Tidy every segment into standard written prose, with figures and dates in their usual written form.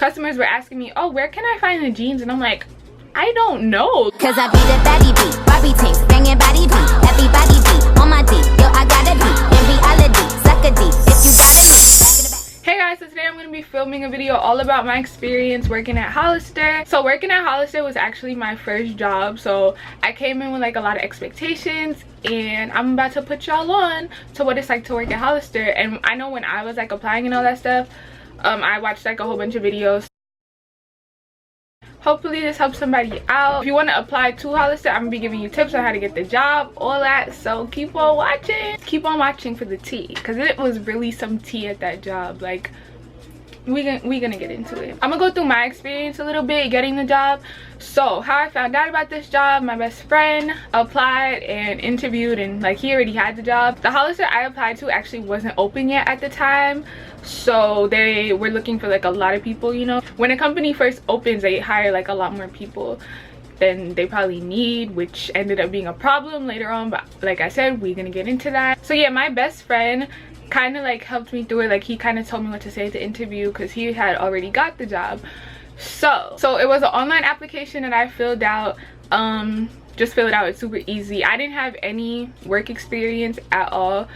customers were asking me, oh, where can I find the jeans? And I'm like, I don't know. Cause I be the baddie beat, Barbie tanks, banging body beat, everybody beat, on my D, yo I gotta be, in reality, suck a D, if you gotta me. Hey guys, so today I'm going to be filming a video all about my experience working at Hollister. So working at Hollister was actually my first job, so I came in with like a lot of expectations, and I'm about to put y'all on to what it's like to work at Hollister. And I know when I was like applying and all that stuff, I watched like a whole bunch of videos. Hopefully this helps somebody out. If you want to apply to Hollister, I'm gonna be giving you tips on how to get the job, all that. So keep on watching. Keep on watching for the tea, because it was really some tea at that job. Like, we gonna get into it. I'm gonna go through my experience a little bit getting the job. So how I found out about this job: my best friend applied and interviewed, and like he already had the job. The Hollister I applied to actually wasn't open yet at the time, so they were looking for like a lot of people. You know, when a company first opens, they hire like a lot more people than they probably need, which ended up being a problem later on, but like I said, we're gonna get into that. So yeah, my best friend kind of like helped me through it. Like, he kind of told me what to say at the interview because he had already got the job. So it was an online application that I filled out. Just fill it out, it's super easy. I didn't have any work experience at all,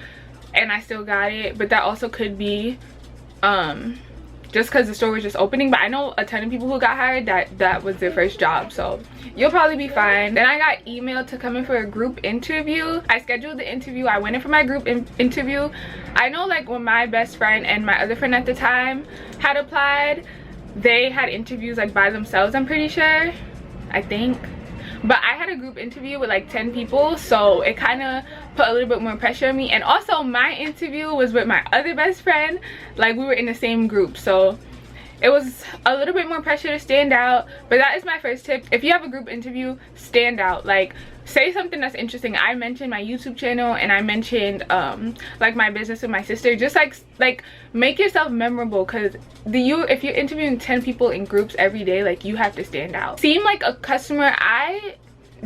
and I still got it, but that also could be just because the store was just opening. But I know a ton of people who got hired that was their first job, so you'll probably be fine. Then I got emailed to come in for a group interview. I scheduled the interview. I went in for my group interview. I know like when my best friend and my other friend at the time had applied, they had interviews like by themselves, I'm pretty sure, I think. But I had a group interview with like 10 people, so it kind of put a little bit more pressure on me. And also my interview was with my other best friend. Like, we were in the same group, so it was a little bit more pressure to stand out. But that is my first tip: if you have a group interview, stand out. Like, say something that's interesting. I mentioned my YouTube channel, and I mentioned like my business with my sister. Just like make yourself memorable, because if you're interviewing 10 people in groups every day, like, you have to stand out. Seem like a customer. I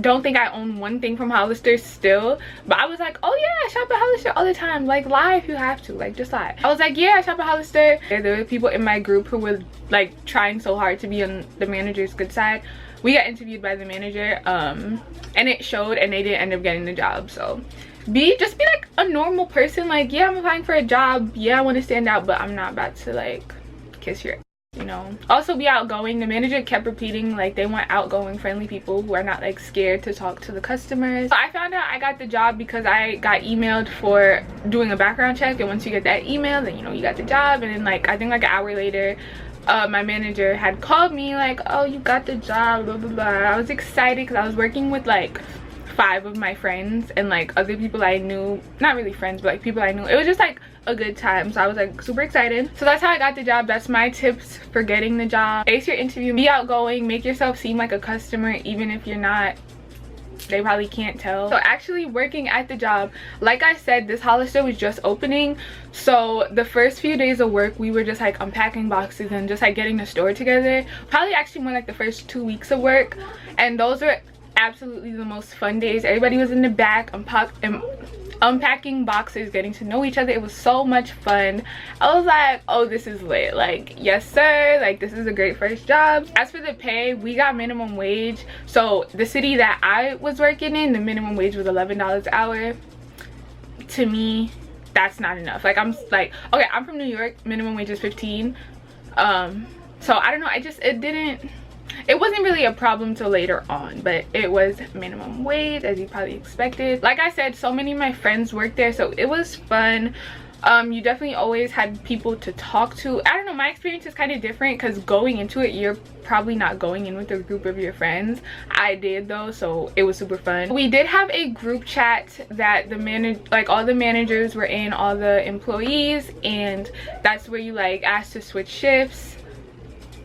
don't think I own one thing from Hollister still, but I was like, oh yeah, I shop at Hollister all the time. Like, lie if you have to, like, just lie. I was like, yeah, I shop at Hollister. There were people in my group who were like trying so hard to be on the manager's good side. We got interviewed by the manager, and it showed, and they didn't end up getting the job. So just be like a normal person. Like, yeah, I'm applying for a job, yeah, I want to stand out, but I'm not about to like kiss your, you know. Also, be outgoing. The manager kept repeating like they want outgoing, friendly people who are not like scared to talk to the customers. So I found out I got the job because I got emailed for doing a background check, and once you get that email, then you know you got the job. And then like I think like an hour later, my manager had called me like, oh, you got the job, blah blah blah. I was excited because I was working with like 5 of my friends and like other people I knew, not really friends, but like people I knew. It was just like a good time, so I was like super excited. So that's how I got the job. That's my tips for getting the job: ace your interview, be outgoing, make yourself seem like a customer even if you're not. They probably can't tell. So actually working at the job, like I said, this Hollister was just opening, so the first few days of work we were just like unpacking boxes and just like getting the store together. Probably actually more like the first 2 weeks of work, and those were absolutely the most fun days. Everybody was in the back unpacking boxes, getting to know each other. It was so much fun. I was like, oh, this is lit. Like, yes sir, like this is a great first job. As for the pay, we got minimum wage. So the city that I was working in, the minimum wage was $11 an hour. To me, that's not enough. Like, I'm like, okay, I'm from New York, minimum wage is 15. So I don't know, it wasn't really a problem till later on, but it was minimum wage, as you probably expected. Like I said, so many of my friends worked there, so it was fun. You definitely always had people to talk to. I don't know, my experience is kind of different because going into it, you're probably not going in with a group of your friends. I did though, so it was super fun. We did have a group chat that all the managers were in, all the employees, and that's where you like asked to switch shifts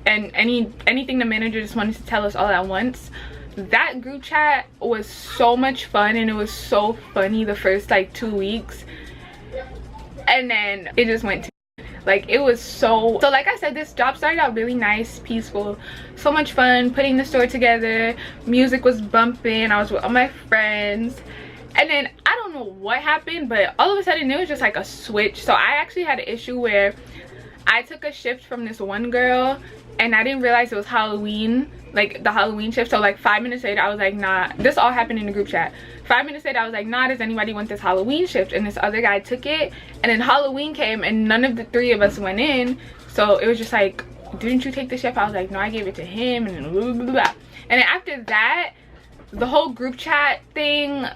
and anything the manager just wanted to tell us all at once. That group chat was so much fun, and it was so funny the first like 2 weeks, and then it just went to like, it was so like I said, this job started out really nice, peaceful, so much fun, putting the store together, music was bumping, I was with all my friends. And then I don't know what happened, but all of a sudden it was just like a switch. So I actually had an issue where I took a shift from this one girl and I didn't realize it was Halloween, like the Halloween shift. So like 5 minutes later I was like, nah, this all happened in the group chat. 5 minutes later I was like, nah, does anybody want this Halloween shift? And this other guy took it, and then Halloween came and none of the three of us went in. So it was just like, didn't you take the shift? I was like, no, I gave it to him, and then blah, blah, blah, blah. And then after that, the whole group chat thing,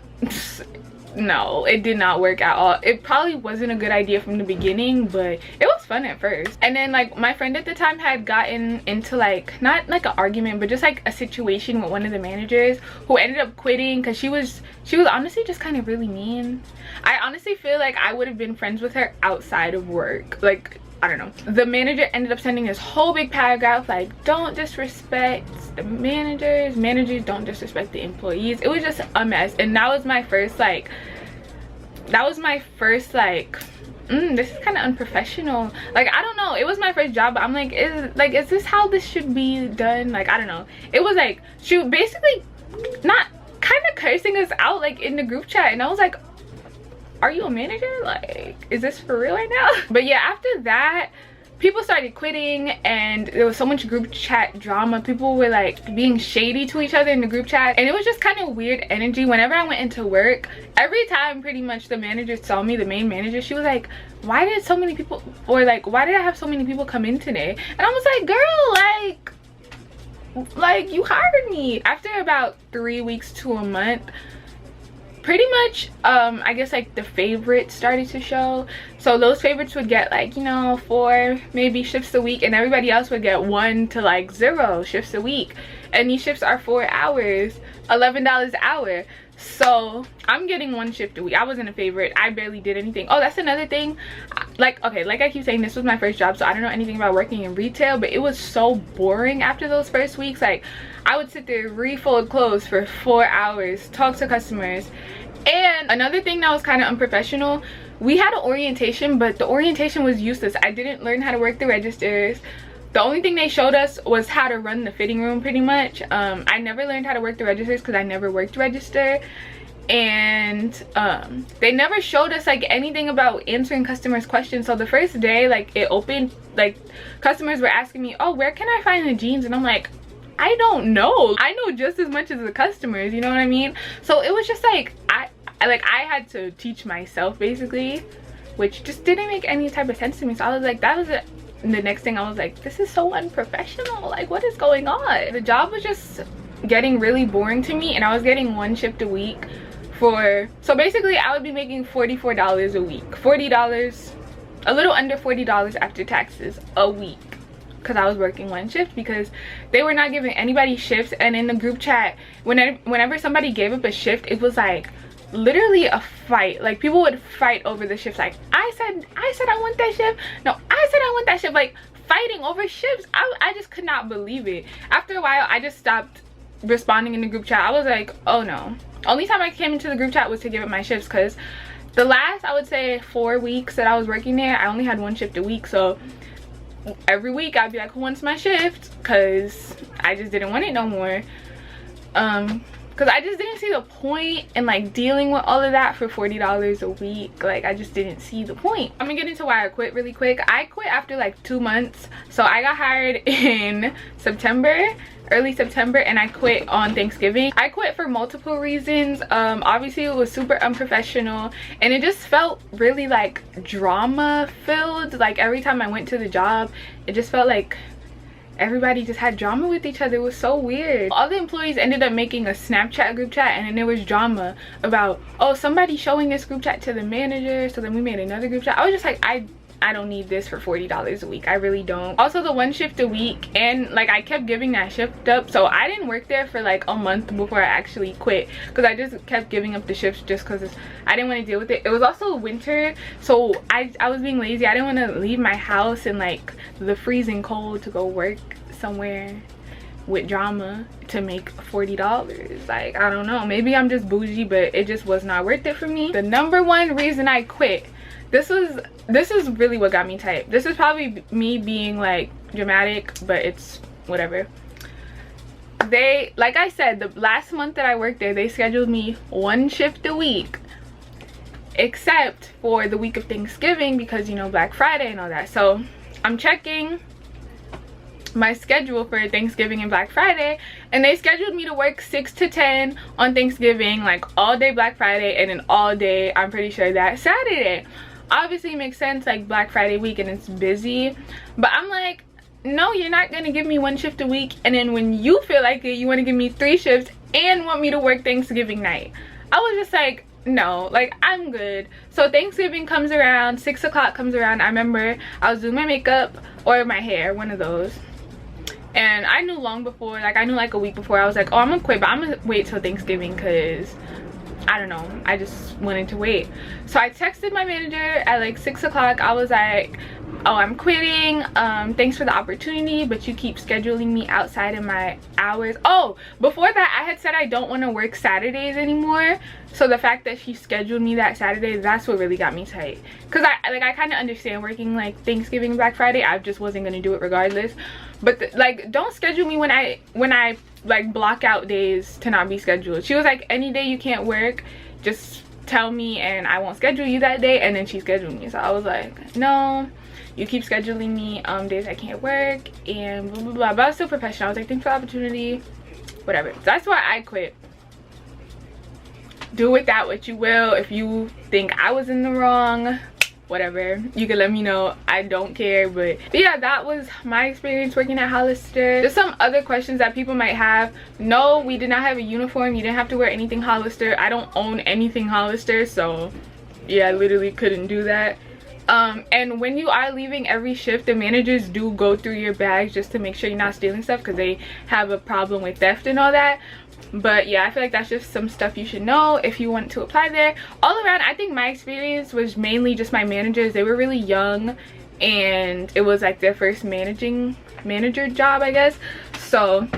no, it did not work at all. It probably wasn't a good idea from the beginning, but it was fun at first. And then like my friend at the time had gotten into like, not like an argument, but just like a situation with one of the managers who ended up quitting because she was honestly just kind of really mean. I honestly feel like I would have been friends with her outside of work. Like, I don't know. The manager ended up sending this whole big paragraph like, don't disrespect the managers don't disrespect the employees. It was just a mess. And that was my first like, this is kind of unprofessional. Like, I don't know, it was my first job, but I'm like, is this how this should be done? Like, I don't know. It was like, she basically not kind of cursing us out like in the group chat, and I was like, are you a manager? Like, is this for real right now? But yeah, after that, people started quitting, and there was so much group chat drama. People were like being shady to each other in the group chat, and it was just kind of weird energy. Whenever I went into work, every time pretty much the manager saw me, the main manager, she was like, why did so many people, or like, why did I have so many people come in today? And I was like, girl, like you hired me. After about 3 weeks to a month, pretty much I guess like the favorites started to show. So those favorites would get like, you know, 4 maybe shifts a week, and everybody else would get 1 to like 0 shifts a week. And these shifts are 4 hours, $11 an hour. So I'm getting 1 shift a week. I wasn't a favorite. I barely did anything. Oh, that's another thing. Like, okay, like I keep saying, this was my first job, so I don't know anything about working in retail, but it was so boring after those first weeks. Like, I would sit there, refold clothes for 4 hours, talk to customers. And another thing that was kind of unprofessional, we had an orientation, but the orientation was useless. I didn't learn how to work the registers. The only thing they showed us was how to run the fitting room, pretty much. I never learned how to work the registers because I never worked register. And they never showed us like anything about answering customers' questions. So the first day, like, it opened, like, customers were asking me, oh, where can I find the jeans? And I'm like, I don't know. I know just as much as the customers, you know what I mean? So it was just like, I had to teach myself basically, which just didn't make any type of sense to me. So I was like, that was it. And the next thing I was like, this is so unprofessional. Like, what is going on? The job was just getting really boring to me, and I was getting 1 shift a week for, so basically I would be making $44 a week. $40, a little under $40 after taxes a week, because I was working 1 shift, because they were not giving anybody shifts. And in the group chat, whenever somebody gave up a shift, it was like literally a fight. Like, people would fight over the shifts. Like, I said I want that shift. No, I said I want that shift. Like, fighting over shifts. I just could not believe it. After a while, I just stopped responding in the group chat. I was like, oh no. Only time I came into the group chat was to give up my shifts, because the last, I would say, 4 weeks that I was working there, I only had 1 shift a week. So every week I'd be like, who wants my shift? Because I just didn't want it no more. Because I just didn't see the point in like dealing with all of that for $40 a week. Like, I just didn't see the point. I'm gonna get into why I quit really quick. I quit after like 2 months. So I got hired in September, early September, and I quit on Thanksgiving. I quit for multiple reasons. Obviously it was super unprofessional, and it just felt really like drama filled. Like, every time I went to the job, it just felt like everybody just had drama with each other. It was so weird. All the employees ended up making a Snapchat group chat, and then there was drama about, oh, somebody showing this group chat to the manager, so then we made another group chat. I was just like, I don't need this for $40 a week. I really don't. Also, the 1 shift a week, and like, I kept giving that shift up, so I didn't work there for like a month before I actually quit, because I just kept giving up the shifts just because I didn't want to deal with it. It was also winter, so I was being lazy. I didn't want to leave my house in like the freezing cold to go work somewhere with drama to make $40. Like, I don't know, maybe I'm just bougie, but it just was not worth it for me. The #1 reason I quit, this is really what got me tight. This is probably me being like dramatic, but it's whatever. They, like I said, the last month that I worked there, they scheduled me 1 shift a week, except for the week of Thanksgiving, because, you know, Black Friday and all that. So I'm checking, my schedule for Thanksgiving and Black Friday, and they scheduled me to work 6 to 10 on Thanksgiving, like all day Black Friday, and then all day, I'm pretty sure, that Saturday. Obviously it makes sense, like Black Friday week and it's busy, but I'm like, no, you're not gonna give me 1 shift a week, and then when you feel like it, you want to give me 3 shifts and want me to work Thanksgiving night. I was just like, no, like I'm good. So Thanksgiving comes around, 6 o'clock comes around. I remember I was doing my makeup or my hair, one of those, and I knew long before, like I knew like a week before, I was like, oh, I'm gonna quit, but I'm gonna wait till Thanksgiving because I don't know, I just wanted to wait. So I texted my manager at like 6 o'clock. I was like, oh, I'm quitting, thanks for the opportunity, but you keep scheduling me outside of my hours. Oh, before that I had said I don't want to work Saturdays anymore, so the fact that she scheduled me that Saturday, that's what really got me tight, because I kind of understand working like Thanksgiving and Black Friday. I just wasn't going to do it regardless, but like don't schedule me when I like block out days to not be scheduled. She was like, any day you can't work, just tell me and I won't schedule you that day. And then she scheduled me, so I was like, no, you keep scheduling me days I can't work and blah blah blah. But I was still professional. I was like, thanks for the opportunity, whatever. That's why I quit. Do with that what you will. If you think I was in the wrong, whatever, you can let me know. I don't care. But yeah, that was my experience working at Hollister. Just some other questions that people might have. No, we did not have a uniform. You didn't have to wear anything Hollister. I don't own anything Hollister, so yeah, I literally couldn't do that. And when you are leaving every shift, the managers do go through your bags just to make sure you're not stealing stuff, because they have a problem with theft and all that. But yeah, I feel like that's just some stuff you should know if you want to apply there. All around, I think my experience was mainly just my managers. They were really young, and it was like their first manager job, I guess. So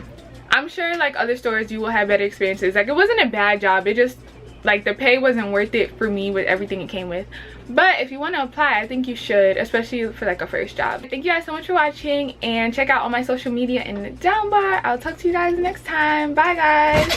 I'm sure like other stores you will have better experiences. Like it wasn't a bad job, it just like the pay wasn't worth it for me with everything it came with. But if you want to apply, I think you should, especially for like a first job. Thank you guys so much for watching, and check out all my social media in the down bar. I'll talk to you guys next time. Bye guys.